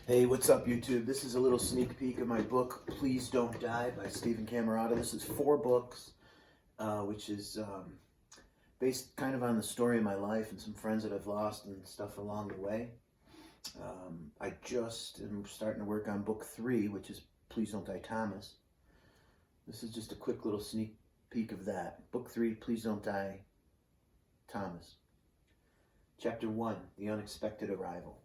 Hey, what's up, YouTube? This is a little sneak peek of my book, Please Don't Die by Stephen Cammarata. This is 4 books, which is based kind of on the story of my life and some friends that I've lost and stuff along the way. I just am starting to work on book 3, which is Please Don't Die, Thomas. This is just a quick little sneak peek of that. Book 3, Please Don't Die, Thomas. Chapter 1, The Unexpected Arrival.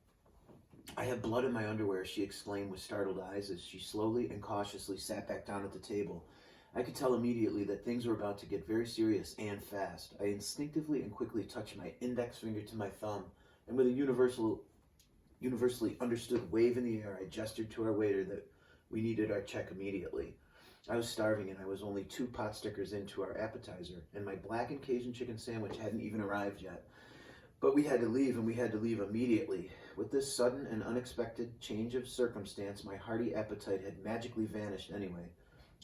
"I have blood in my underwear," she exclaimed with startled eyes as she slowly and cautiously sat back down at the table. I could tell immediately that things were about to get very serious and fast. I instinctively and quickly touched my index finger to my thumb, and with a universally understood wave in the air, I gestured to our waiter that we needed our check immediately. I was starving, and I was only 2 pot stickers into our appetizer, and my blackened Cajun chicken sandwich hadn't even arrived yet. But we had to leave, and we had to leave immediately. With this sudden and unexpected change of circumstance, my hearty appetite had magically vanished anyway.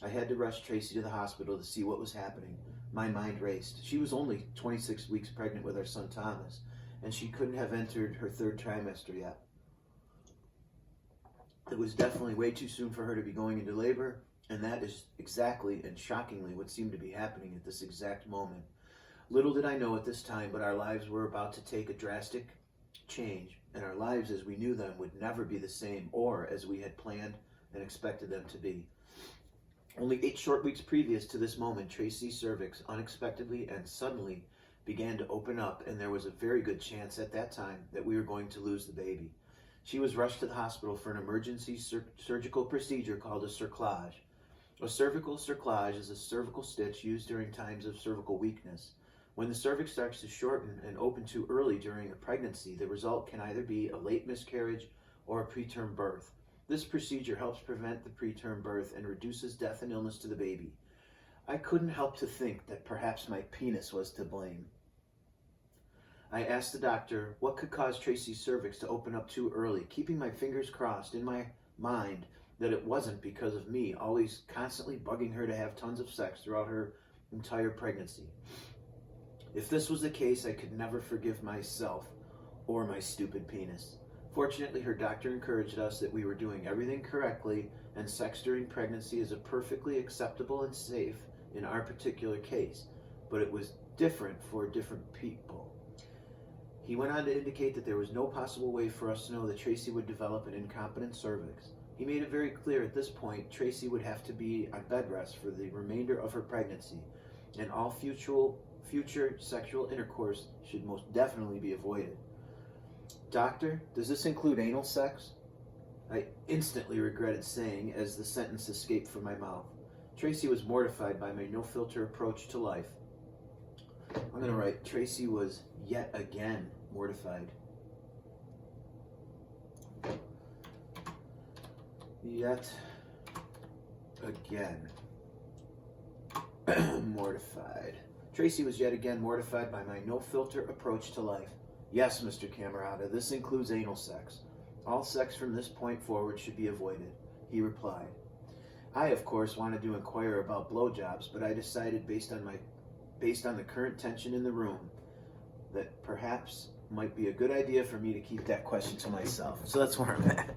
I had to rush Tracy to the hospital to see what was happening. My mind raced. She was only 26 weeks pregnant with our son Thomas, and she couldn't have entered her 3rd trimester yet. It was definitely way too soon for her to be going into labor, and that is exactly and shockingly what seemed to be happening at this exact moment. Little did I know at this time, but our lives were about to take a drastic change, and our lives as we knew them would never be the same or as we had planned and expected them to be. Only 8 short weeks previous to this moment, Tracy's cervix unexpectedly and suddenly began to open up, and there was a very good chance at that time that we were going to lose the baby. She was rushed to the hospital for an emergency surgical procedure called a cerclage. A cervical cerclage is a cervical stitch used during times of cervical weakness. When the cervix starts to shorten and open too early during a pregnancy, the result can either be a late miscarriage or a preterm birth. This procedure helps prevent the preterm birth and reduces death and illness to the baby. I couldn't help to think that perhaps my penis was to blame. I asked the doctor what could cause Tracy's cervix to open up too early, keeping my fingers crossed in my mind that it wasn't because of me always constantly bugging her to have tons of sex throughout her entire pregnancy. If this was the case, I could never forgive myself or my stupid penis. Fortunately, her doctor encouraged us that we were doing everything correctly, and sex during pregnancy is perfectly acceptable and safe in our particular case, but it was different for different people. He went on to indicate that there was no possible way for us to know that Tracy would develop an incompetent cervix. He made it very clear at this point Tracy would have to be on bed rest for the remainder of her pregnancy, and all future sexual intercourse should most definitely be avoided. "Doctor, does this include anal sex?" I instantly regretted saying as the sentence escaped from my mouth. Tracy was mortified by my no-filter approach to life. I'm going to write, Tracy was yet again mortified. Yet again mortified. Tracy was yet again mortified by my no-filter approach to life. "Yes, Mr. Cammarata, this includes anal sex. All sex from this point forward should be avoided," he replied. I, of course, wanted to inquire about blowjobs, but I decided based on the current tension in the room that perhaps might be a good idea for me to keep that question to myself. So that's where I'm at.